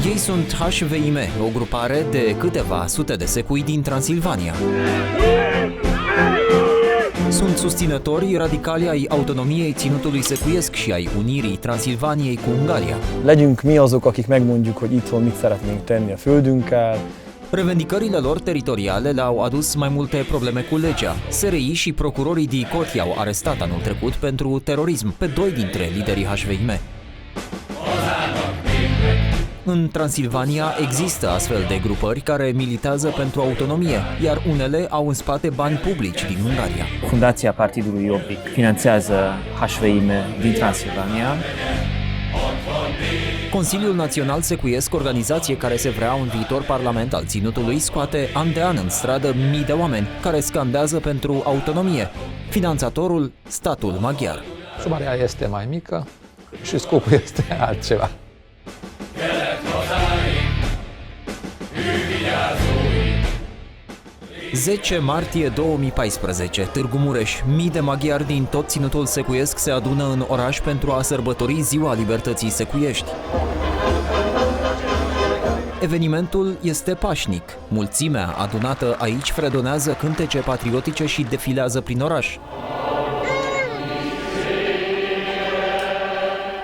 Ei sunt HVIM, o grupare de câteva sute de secui din Transilvania. Sunt susținători radicali ai autonomiei ținutului secuiesc și ai unirii Transilvaniei cu Ungaria. Legyünk mi azok, akik megmondjuk, hogy itthon mit szeretnénk tenni a földünkkel. Revendicările lor teritoriale le-au adus mai multe probleme cu legea. SRI și procurorii DICOT i-au arestat anul trecut pentru terorism pe doi dintre liderii HVIM. În Transilvania există astfel de grupări care militează pentru autonomie, iar unele au în spate bani publici din Ungaria. Fundația Partidului Jobbik finanțează HVIM din Transilvania. Consiliul Național Secuiesc, organizație care se vrea un viitor parlament al ținutului, scoate an de an în stradă mii de oameni care scandează pentru autonomie. Finanțatorul, statul maghiar. Sumarea este mai mică și scopul este altceva. 10 martie 2014, Târgu Mureș. Mii de maghiari din tot ținutul secuiesc se adună în oraș pentru a sărbători Ziua Libertății Secuiești. Evenimentul este pașnic. Mulțimea adunată aici fredonează cântece patriotice și defilează prin oraș.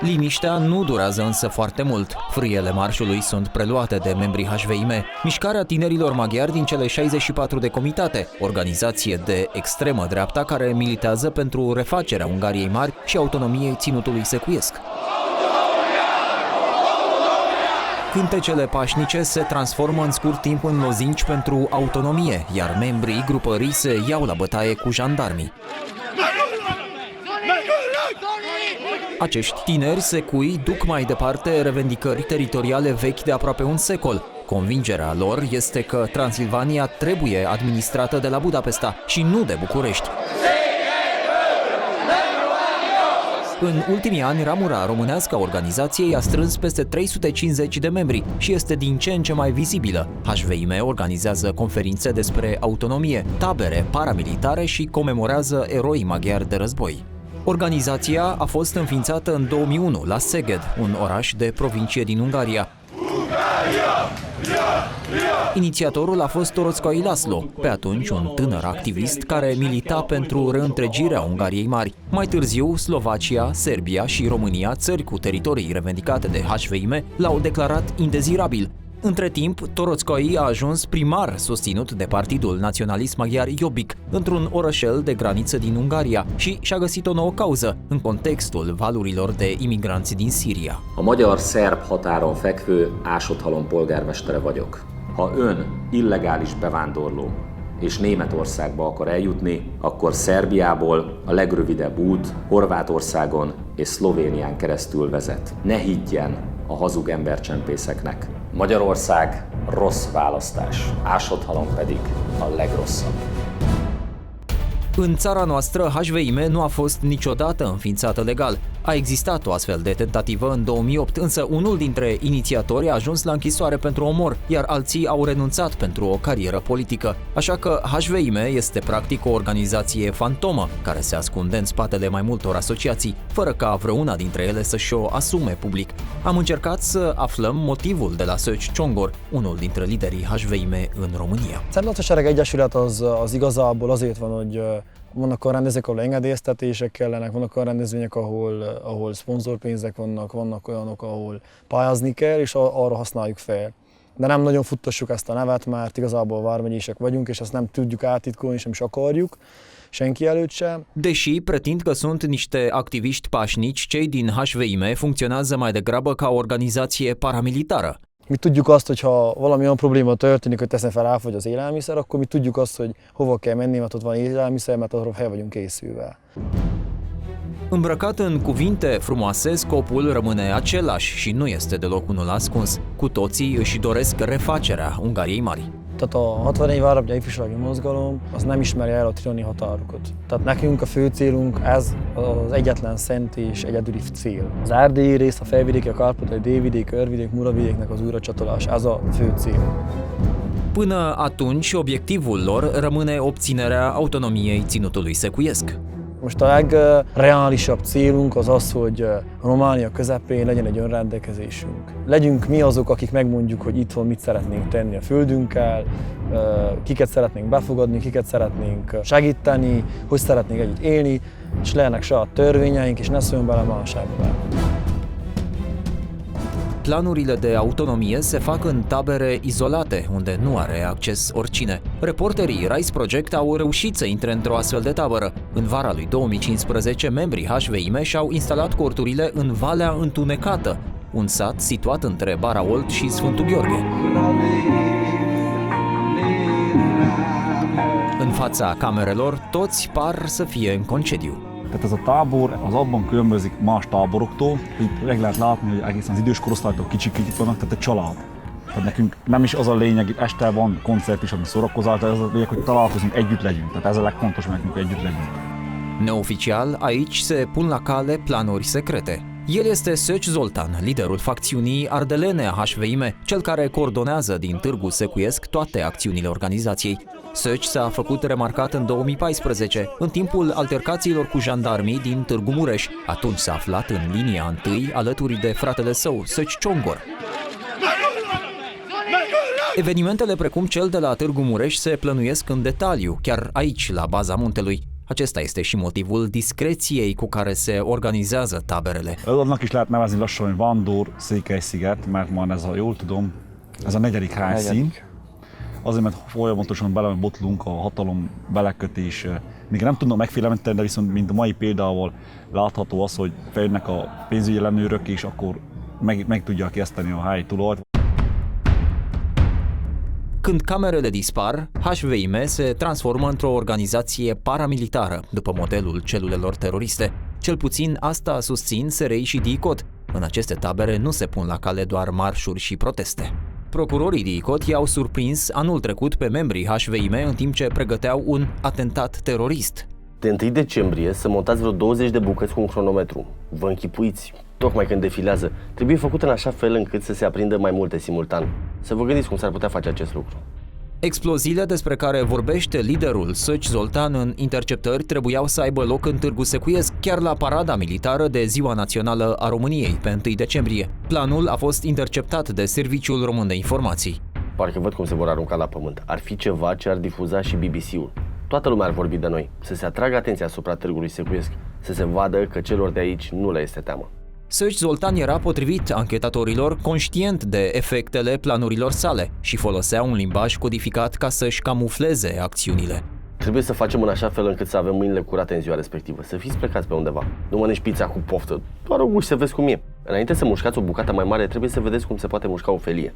Liniștea nu durează însă foarte mult. Frâiele marșului sunt preluate de membrii HVIM, Mișcarea Tinerilor Maghiari din cele 64 de comitate, organizație de extremă dreapta care militează pentru refacerea Ungariei Mari și autonomiei ținutului secuiesc. Cântecele pașnice se transformă în scurt timp în lozinci pentru autonomie, iar membrii grupării se iau la bătaie cu jandarmii. Acești tineri secui duc mai departe revendicări teritoriale vechi de aproape un secol. Convingerea lor este că Transilvania trebuie administrată de la Budapesta și nu de București. În ultimii ani, ramura românească a organizației a strâns peste 350 de membri și este din ce în ce mai vizibilă. HVIM organizează conferințe despre autonomie, tabere paramilitare și comemorează eroii maghiari de război. Organizația a fost înființată în 2001 la Szeged, un oraș de provincie din Ungaria. Inițiatorul a fost Toroczkai László, pe atunci un tânăr activist care milita pentru reîntregirea Ungariei Mari. Mai târziu, Slovacia, Serbia și România, țări cu teritorii revendicate de HVIM, l-au declarat indezirabil. Între timp, Toroczkai a ajuns primar susținut de Partidul Naționalist Maghiar Jobbik într-un orășel de graniță din Ungaria și și-a găsit o nouă cauză în contextul valurilor de imigranți din Síria. A magyar-szerb határon fekvő Ásothalom polgármestere vagyok. Ha ön illegális bevándorló és Németországba akar eljutni, akkor Szerbiából a legrövidebb út Horvátországon és Szlovénián keresztül vezet. Ne higgyen a hazug embercsempészeknek. Magyarország rossz választás, Ásothalom pedig a legrosszabb. În țara noastră, HVIM nu a fost niciodată înființată legal. A existat o astfel de tentativă în 2008, însă unul dintre inițiatori a ajuns la închisoare pentru omor, iar alții au renunțat pentru o carieră politică. Așa că HVIM este practic o organizație fantomă, care se ascunde în spatele mai multor asociații, fără ca vreuna dintre ele să-și o asume public. Am încercat să aflăm motivul de la Szöcs Csongor, unul dintre liderii HVIM în România. Szentlacsosság Egyesület az igazából azért van, hogy vannak olyan rendezvények, ahol engedélyeztetések kellenek, vannak olyan rendezvények, ahol szponzorpénzek vannak olyanok, ahol pályázni kell, és arra használjuk fel. De nem nagyon futtassuk ezt a nevet, mert igazából vármegyések vagyunk, és ezt nem tudjuk átitkolni, és nem is akarjuk. Senki előtt sem. Deși pretind că sunt niște activiști pașnici, cei din HVIM funcționează mai degrabă ca o organizație paramilitară. Mi tudjuk azt, hogy ha valami olyan probléma történik, hogy teszem fel elfogy az élelmiszer, akkor mi tudjuk azt, hogy hova kell menni, mert ott van élelmiszer, mert arra fel vagyunk készülve. Îmbrăcat în cuvinte frumoase, scopul rămâne același și nu este deloc unul ascuns. Cu toții își doresc refacerea Ungariei Mari. Tehát a 64 Vármegye Ifjúsági Mozgalom az nem ismeri el a trianoni határokat. Tehát nekünk a fő célunk ez az egyetlen szent és egyedüli cél. Az erdélyi rész, a felvidéki, a kárpátaljai délvidék, Örvidék, Muravidéknek az újracsatolás, ez a fő cél. Până atunci, obiectivul lor rămâne obținerea autonomiei ținutului secuiesc. Most a legreálisabb célunk az az, hogy Románia közepén legyen egy önrendelkezésünk. Legyünk mi azok, akik megmondjuk, hogy itthon mit szeretnénk tenni a földünkkel, kiket szeretnénk befogadni, kiket szeretnénk segíteni, hogy szeretnénk együtt élni, és legyenek saját törvényeink, és ne szóljon bele más ebbe. Planurile de autonomie se fac în tabere izolate, unde nu are acces oricine. Reporterii Rise Project au reușit să intre într-o astfel de tabără. În vara lui 2015, membrii HVIM și-au instalat corturile în Valea Întunecată, un sat situat între Bara Olt și Sfântul Gheorghe. În fața camerelor, toți par să fie în concediu. Tehát ez a tábor az abban különbözik más táboroktól, hogy meg lehet látni, hogy egészen az idős korosztálytól kicsik itt vannak, tehát egy család. Tehát nekünk nem is az a lényeg, itt este van koncert is, ami szórakozás, de ez a lényeg, hogy találkozunk, együtt legyünk. Tehát ez a legfontosabb nekünk, hogy együtt legyünk. Neoficial, aici se pun la cale planuri secrete. El este Söci Zoltan, liderul facțiunii ardelene a HVIM, cel care coordonează din Târgu Secuiesc toate acțiunile organizației. Söci s-a făcut remarcat în 2014, în timpul altercațiilor cu jandarmii din Târgu Mureș. Atunci s-a aflat în linia întâi alături de fratele său, Söci Ciongor. Evenimentele precum cel de la Târgu Mureș se plănuiesc în detaliu, chiar aici, la baza muntelui. Acesta este și motivul discreției cu care se organizează taberele. Annak is lehet nevezni lassan, hogy Vándor, Székely-sziget, mert van ez a, jól tudom, ez a negyedik helyszín. Azért, mert folyamatosan belebotlunk a hatalom belekötés. Még nem tudnak megfélemlíteni, de viszont mint a mai példával látható az, hogy feljönnek a pénzügyi ellenőrök, és akkor meg tudják eszteni a helyi tulajt. Când camerele dispar, HVIM se transformă într-o organizație paramilitară, după modelul celulelor teroriste. Cel puțin asta susțin SRI și DICOT. În aceste tabere nu se pun la cale doar marșuri și proteste. Procurorii DICOT i-au surprins anul trecut pe membrii HVIM în timp ce pregăteau un atentat terorist. De 1 decembrie să montați vreo 20 de bucăți cu un cronometru. Vă închipuiți, tocmai când defilează, trebuie făcut în așa fel încât să se aprindă mai multe simultan. Să vă gândiți cum s-ar putea face acest lucru. Exploziile despre care vorbește liderul Söci Zoltan în interceptări trebuiau să aibă loc în Târgu Secuiesc, chiar la parada militară de Ziua Națională a României, pe 1 decembrie. Planul a fost interceptat de Serviciul Român de Informații. Parcă văd cum se vor arunca la pământ. Ar fi ceva ce ar difuza și BBC-ul. Toată lumea ar vorbi de noi, să se atragă atenția asupra Târgului Secuiesc, să se vadă că celor de aici nu le este teamă. Söci Zoltan era, potrivit anchetatorilor, conștient de efectele planurilor sale și folosea un limbaj codificat ca să-și camufleze acțiunile. Trebuie să facem în așa fel încât să avem mâinile curate în ziua respectivă, să fiți plecați pe undeva. Nu mănânci pizza cu poftă, doar o guși să vezi cum e. Înainte să mușcați o bucată mai mare, trebuie să vedeți cum se poate mușca o felie.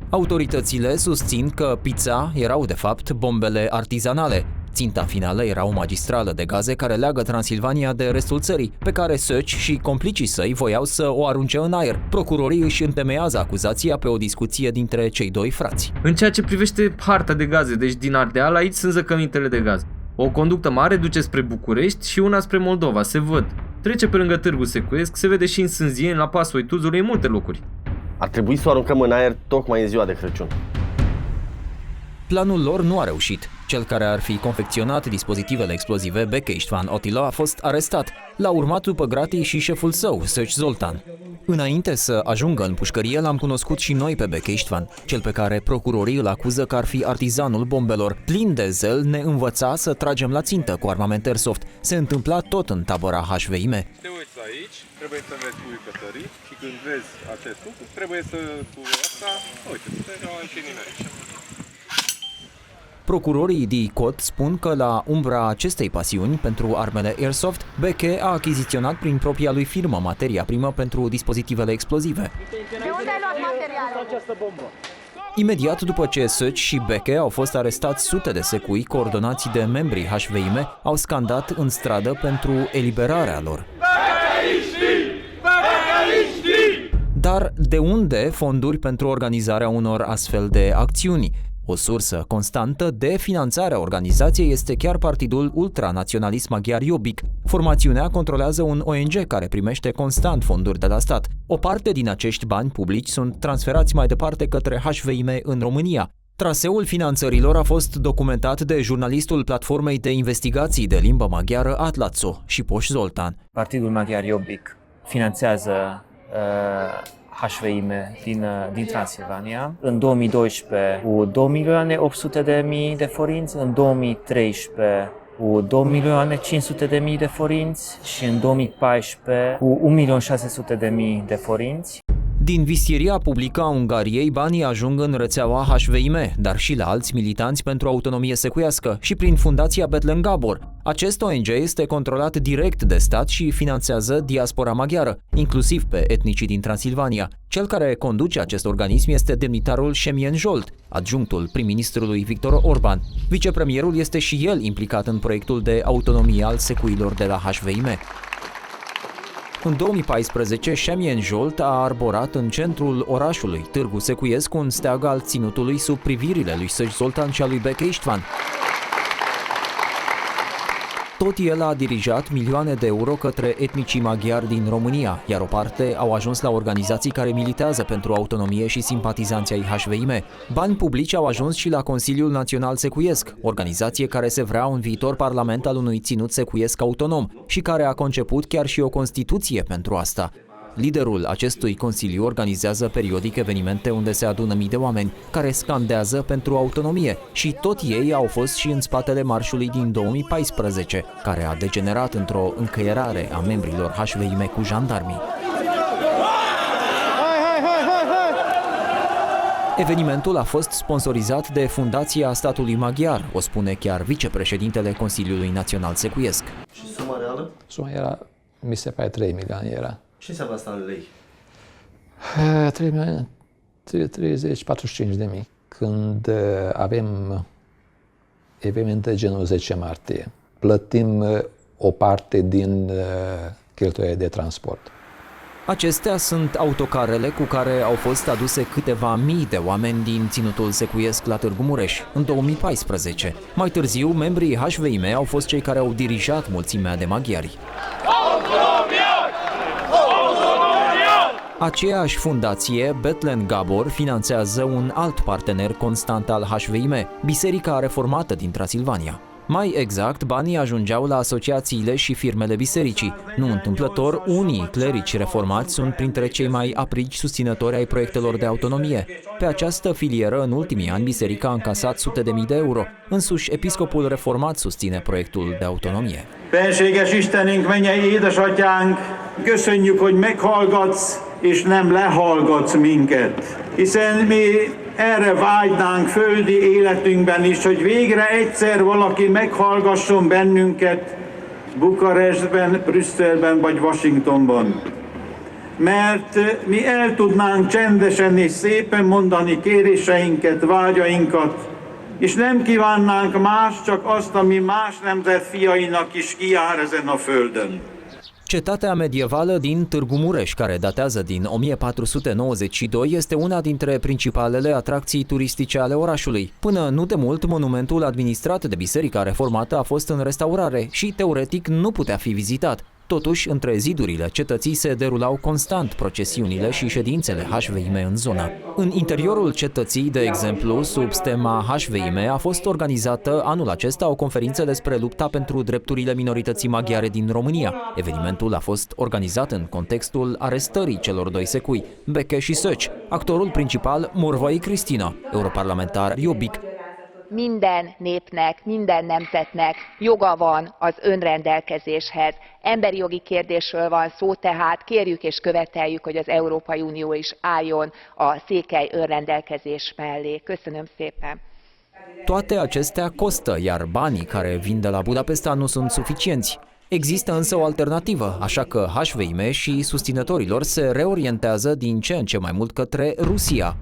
Autoritățile susțin că pizza erau de fapt bombele artizanale. Ținta finală era o magistrală de gaze care leagă Transilvania de restul țării, pe care Söci și complicii săi voiau să o arunce în aer. Procurorii își întemeiază acuzația pe o discuție dintre cei doi frați. În ceea ce privește harta de gaze, deci din Ardeal, aici sunt zăcămintele de gaz. O conductă mare duce spre București și una spre Moldova, se văd. Trece pe lângă Târgu Secuiesc, se vede și în Sânzieni, la Pasoi, Tuzului, în multe locuri. Ar trebui să o aruncăm în aer tocmai în ziua de Crăciun. Planul lor nu a reușit. Cel care ar fi confecționat dispozitivele explozive, Beke István Attila, a fost arestat. L-a urmat după gratii și șeful său, Söci Zoltan. Înainte să ajungă în pușcărie, l-am cunoscut și noi pe Beke István, cel pe care procurorii îl acuză că ar fi artizanul bombelor. Plin de zel, ne învăța să tragem la țintă cu armament airsoft. Se întâmpla tot în tabăra HVIM. Te uiți aici, trebuie să vezi bucătării și când vezi acest lucru, trebuie să cu asta, uite, te aici aici. Procurorii DICOT spun că la umbra acestei pasiuni pentru armele airsoft, Beke a achiziționat prin propria lui firmă materia primă pentru dispozitivele explozive. De unde ai luat materialul? Imediat după ce Söci și Beke au fost arestați, sute de secui coordonați de membrii HVIM au scandat în stradă pentru eliberarea lor. Dar de unde fonduri pentru organizarea unor astfel de acțiuni? O sursă constantă de finanțare a organizației este chiar partidul ultranaționalist maghiar Jobbik. Formațiunea controlează un ONG care primește constant fonduri de la stat. O parte din acești bani publici sunt transferați mai departe către HVIM în România. Traseul finanțărilor a fost documentat de jurnalistul platformei de investigații de limbă maghiară Atlazo și Poș Zoltan. Partidul Maghiar Jobbik finanțează HVIM din Transilvania. În 2012 cu 2.800.000 de forinți, în 2013 cu 2.500.000 de forinți și în 2014 cu 1.600.000 de forinți. Din vistieria publică a Ungariei, banii ajung în rețeaua HVIM, dar și la alți militanți pentru autonomie secuiască și prin Fundația Bethlen Gabor. Acest ONG este controlat direct de stat și finanțează diaspora maghiară, inclusiv pe etnicii din Transilvania. Cel care conduce acest organism este demnitarul Semjén Zsolt, adjunctul prim-ministrului Viktor Orban. Vicepremierul este și el implicat în proiectul de autonomie al secuilor de la HVIM. În 2014, Semjén Zsolt a arborat în centrul orașului Târgu Secuiesc un steag al ținutului sub privirile lui Szöcs Zoltán și a lui Beke István. Tot el a dirijat milioane de euro către etnicii maghiari din România, iar o parte au ajuns la organizații care militează pentru autonomie și simpatizanții ai HVIM. Bani publici au ajuns și la Consiliul Național Secuiesc, organizație care se vrea un viitor parlament al unui ținut secuiesc autonom și care a conceput chiar și o Constituție pentru asta. Liderul acestui consiliu organizează periodic evenimente unde se adună mii de oameni care scandează pentru autonomie și tot ei au fost și în spatele marșului din 2014, care a degenerat într-o încăierare a membrilor HVIM cu jandarmii. Evenimentul a fost sponsorizat de Fundația Statului Maghiar, o spune chiar vicepreședintele Consiliului Național Secuiesc. Și suma reală? Suma era, mi se pare 3 milioane era. Ce înseamnă asta în lei? 30-45 de mii. Când avem evenimente genul 10 martie, plătim o parte din cheltuielile de transport. Acestea sunt autocarele cu care au fost aduse câteva mii de oameni din ținutul secuiesc la Târgu Mureș, în 2014. Mai târziu, membrii HVIM au fost cei care au dirijat mulțimea de maghiari. Aceeași fundație, Bethlen Gabor, finanțează un alt partener constant al HVIM, Biserica Reformată din Transilvania. Mai exact, banii ajungeau la asociațiile și firmele bisericii. Nu întâmplător, unii clerici reformați sunt printre cei mai aprigi susținători ai proiectelor de autonomie. Pe această filieră, în ultimii ani, biserica a încasat sute de mii de euro. Însuși, episcopul reformat susține proiectul de autonomie. Benséges Istenünk, mennyei édesatyánk, köszönjük, hogy meghallgatsz, és nem lehallgatsz minket. Hiszen mi erre vágynánk földi életünkben is, hogy végre egyszer valaki meghallgasson bennünket Bukarestben, Brüsszelben vagy Washingtonban. Mert mi el tudnánk csendesen és szépen mondani kéréseinket, vágyainkat, és nem kívánnánk más, csak azt, ami más nemzet fiainak is kijár ezen a földön. Cetatea medievală din Târgu Mureș, care datează din 1492, este una dintre principalele atracții turistice ale orașului. Până nu de mult, monumentul administrat de Biserica Reformată a fost în restaurare și, teoretic, nu putea fi vizitat. Totuși, între zidurile cetății se derulau constant procesiunile și ședințele HVIM în zonă. În interiorul cetății, de exemplu, sub stema HVIM, a fost organizată anul acesta o conferință despre lupta pentru drepturile minorității maghiare din România. Evenimentul a fost organizat în contextul arestării celor doi secui, Beke și Szöcs. Actorul principal, Morvai Cristina, europarlamentar Jobbik. Minden népnek, minden nemzetnek joga van az önrendelkezéshez. Emberi jogi kérdésről van szó, tehát kérjük és követeljük, hogy az Európai Unió is álljon a székely önrendelkezés mellé. Köszönöm szépen! Toate acestea costă, iar banii care vin de la Budapesta nu sunt suficienți. Există însă o alternativă, așa că HVIM și susținătorilor se reorientează din ce în ce mai mult către Rusia.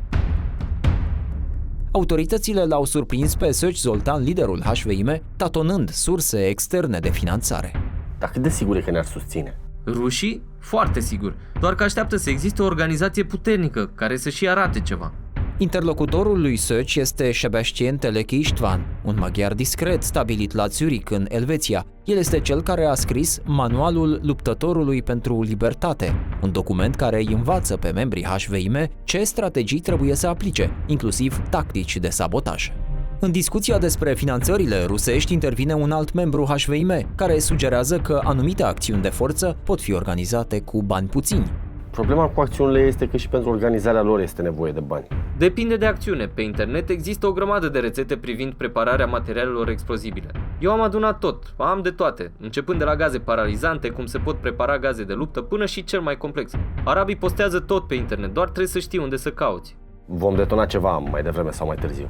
Autoritățile l-au surprins pe Szöcs Zoltán, liderul HVIM, tatonând surse externe de finanțare. Dar cât de sigur e că ne-ar susține? Rușii? Foarte sigur, doar că așteaptă să existe o organizație puternică care să și arate ceva. Interlocutorul lui Szöcs este Sebastian Teleki István, un maghiar discret stabilit la Zurich, în Elveția. El este cel care a scris Manualul luptătorului pentru libertate, un document care îi învață pe membrii HVIM ce strategii trebuie să aplice, inclusiv tactici de sabotaj. În discuția despre finanțările rusești intervine un alt membru HVIM, care sugerează că anumite acțiuni de forță pot fi organizate cu bani puțini. Problema cu acțiunile este că și pentru organizarea lor este nevoie de bani. Depinde de acțiune. Pe internet există o grămadă de rețete privind prepararea materialelor explozibile. Eu am adunat tot, am de toate, începând de la gaze paralizante, cum se pot prepara gaze de luptă, până și cel mai complex. Arabii postează tot pe internet, doar trebuie să știi unde să cauți. Vom detona ceva mai devreme sau mai târziu.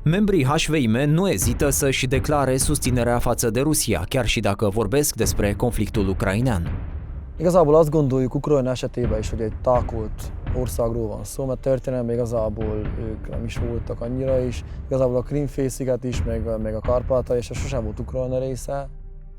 Membrii HVIM nu ezită să-și declare susținerea față de Rusia, chiar și dacă vorbesc despre conflictul ucrainean. Igazából azt gondoljuk Ukrajna esetében is, hogy egy tákolt országról van szó, mert történelemben igazából ők nem is voltak annyira, és igazából a Krim-félsziget is, meg a Kárpátalja és sosem volt Ukrajna része.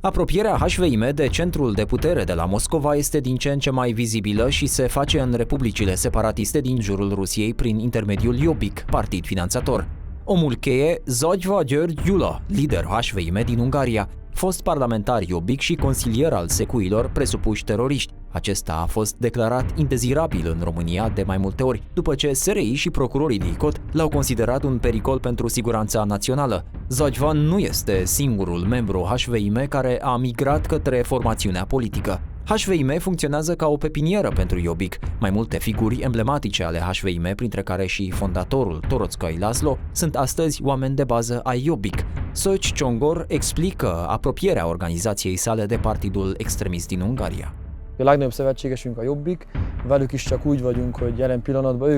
Apropierea HVIM de centrul de putere de la Moscova este din ce în ce mai vizibilă și se face în republicile separatiste din jurul Rusiei prin intermediul Jobbik, partid finanțator. Omul cheie, Zagyva György Gyula, lider HVIM din Ungaria, fost parlamentar Jobbik și consilier al secuilor presupuși teroriști. Acesta a fost declarat indezirabil în România de mai multe ori, după ce SRI și procurorii DICOT l-au considerat un pericol pentru siguranța națională. Zagyva nu este singurul membru HVIM care a migrat către formațiunea politică. HVIM funcționează ca o pepinieră pentru Jobbik. Mai multe figuri emblematice ale HVIM, printre care și fondatorul Toroțcai Laszlo, sunt astăzi oameni de bază ai Jobbik. Szöcs Csongor explică apropierea organizației sale de partidul extremist din Ungaria. A legnagyobb szövetségesünk a Jobbik, velük is csak úgy vagyunk, hogy jelen pillanatban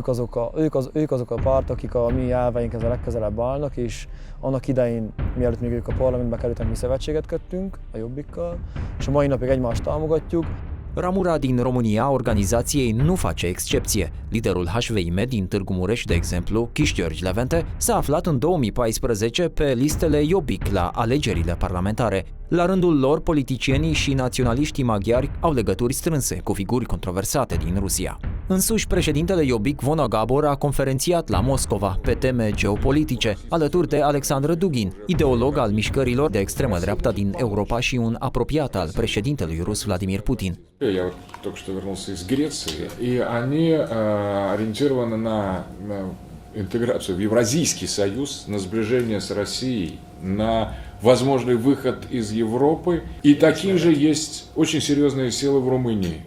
ők azok a pártok, akik a mi elveinkhez a legközelebb állnak, és annak idején, mielőtt még ők a parlamentbe kerültek, mi szövetséget köttünk a Jobbikkal, és a mai napig egymást támogatjuk. Ramura din România organizației nu face excepție. Liderul HVIM din Târgu Mureș, de exemplu, Kis-György Levente, s-a aflat în 2014 pe listele Jobbik la alegerile parlamentare. La rândul lor, politicienii și naționaliștii maghiari au legături strânse cu figuri controversate din Rusia. Însuși, președintele Jobbik, Vona Gabor, a conferențiat la Moscova pe teme geopolitice, alături de Alexandru Dugin, ideolog al mișcărilor de extremă dreapta din Europa și un apropiat al președintelui rus Vladimir Putin. Я вот только что вернулся из Греции, и они ориентированы на интеграцию в Евразийский союз, на сближение с Россией, на возможный выход из Европы. И такие же есть очень серьезные силы в Румынии.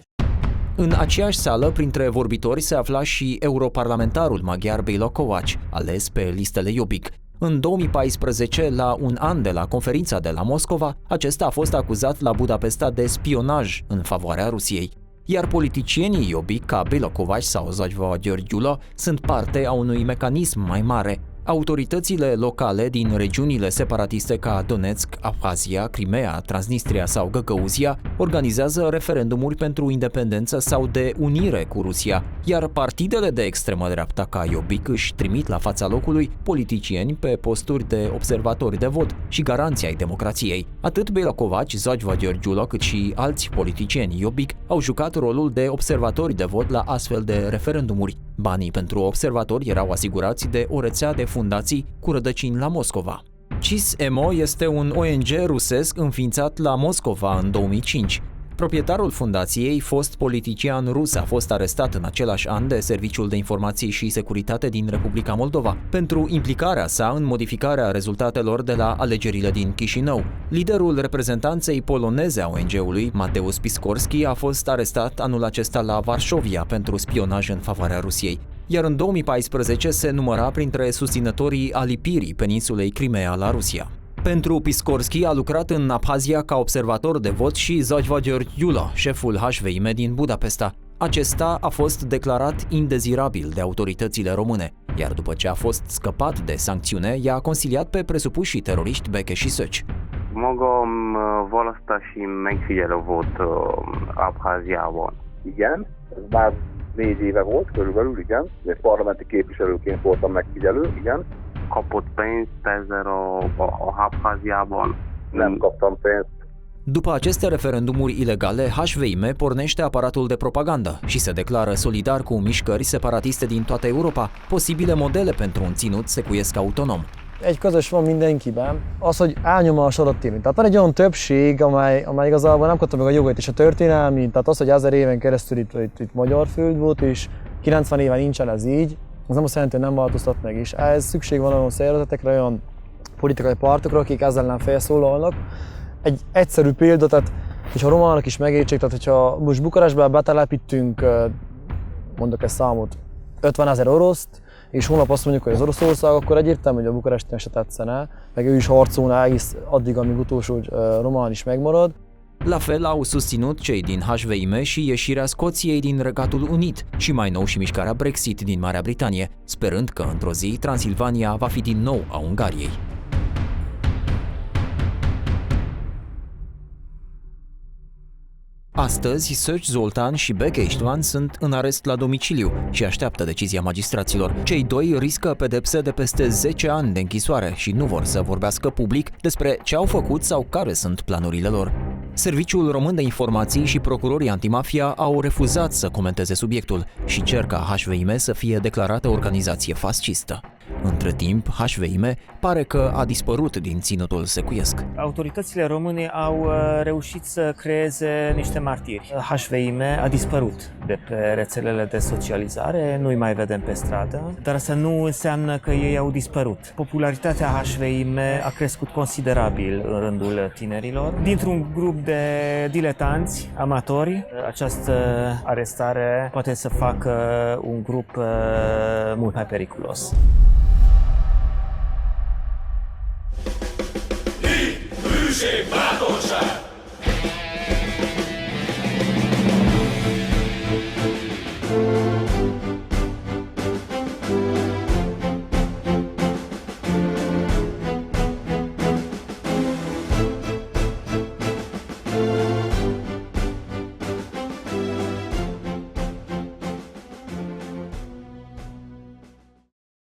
În aceeași sală, printre vorbitori, se afla și europarlamentarul maghiar Béla Kovács, ales pe listele Jobbik. În 2014, la un an de la conferința de la Moscova, acesta a fost acuzat la Budapesta de spionaj în favoarea Rusiei. Iar politicienii Jobbik, ca Béla Kovács sau Zagyva György Gyula, sunt parte a unui mecanism mai mare. Autoritățile locale din regiunile separatiste ca Donetsk, Abhazia, Crimea, Transnistria sau Găgăuzia organizează referendumuri pentru independență sau de unire cu Rusia, iar partidele de extremă dreapta ca Jobbik își trimit la fața locului politicieni pe posturi de observatori de vot și garanții ai democrației. Atât Béla Kovács, Zagyva György Gyula, cât și alți politicieni Jobbik au jucat rolul de observatori de vot la astfel de referendumuri. Banii pentru observatori erau asigurați de o rețea de fundații cu rădăcini la Moscova. CIS-EMO este un ONG rusesc înființat la Moscova în 2005. Proprietarul fundației, fost politician rus, a fost arestat în același an de Serviciul de Informații și Securitate din Republica Moldova pentru implicarea sa în modificarea rezultatelor de la alegerile din Chișinău. Liderul reprezentanței poloneze a ONG-ului, Mateusz Piskorski, a fost arestat anul acesta la Varșovia pentru spionaj în favoarea Rusiei, iar în 2014 se număra printre susținătorii alipirii peninsulei Crimea la Rusia. Pentru Piskorski a lucrat în Abhazia ca observator de vot și Zagyva György Gyula, șeful HVIM din Budapesta. Acesta a fost declarat indezirabil de autoritățile române, iar după ce a fost scăpat de sancțiune, i-a consiliat pe presupușii teroriști Beke și Szöcs. Magam választási megfigyelő volt Abháziában. Igen, ez már 4 éve volt körülbelül, igen. De parlamenti képviselőként voltam megfigyelő, igen. Kapott pénzt ezzel a Abháziában? Nem kaptam pénzt. După aceste referendumuri ilegale, HVIM pornește aparatul de propagandă și se declară solidar cu mișcări separatiste din toată Európa, posibile modele pentru un ținut secuiesc autonom. Egy közös van mindenkiben, az, hogy elnyomja a sorot térni. Tehát van egy olyan többség, amely igazából nem kapta meg a jogait és a történelmi, tehát az, hogy 1000 éven keresztül itt magyar föld volt, és 90 éve nincsen ez így, az nem azt jelenti, hogy nem változtat meg is. Ehhez szükség van olyan szervezetekre, olyan politikai pártokra, akik ezzel ellen felszólalnak. Egy egyszerű példa, tehát hogyha a románok is megértsék, tehát hogyha most Bukarestben betelepítünk, mondok egy számot, 50 000 oroszt, és holnap azt mondjuk, hogy az Oroszország, akkor egyértelmű, hogy a bukarestinek se tetszene, meg ő is harcolna egész addig, amíg utolsó román is megmarad. La fel au susținut cei din HVIM și ieșirea Scoției din Regatul Unit și mai nou și mișcarea Brexit din Marea Britanie, sperând că într-o zi Transilvania va fi din nou a Ungariei. Astăzi, Szöcs Zoltán și Beke István sunt în arest la domiciliu și așteaptă decizia magistraților. Cei doi riscă pedepse de peste 10 ani de închisoare și nu vor să vorbească public despre ce au făcut sau care sunt planurile lor. Serviciul Român de Informații și procurorii antimafia au refuzat să comenteze subiectul și cer ca HVIM să fie declarată organizație fascistă. Între timp, HVIM pare că a dispărut din ținutul secuiesc. Autoritățile române au reușit să creeze niște martiri. HVIM a dispărut de pe rețelele de socializare, nu-i mai vedem pe stradă, dar asta nu înseamnă că ei au dispărut. Popularitatea HVIM a crescut considerabil în rândul tinerilor. Dintr-un grup de diletanți, amatori, această arestare poate să facă un grup mult mai periculos. Hűség, bátorság!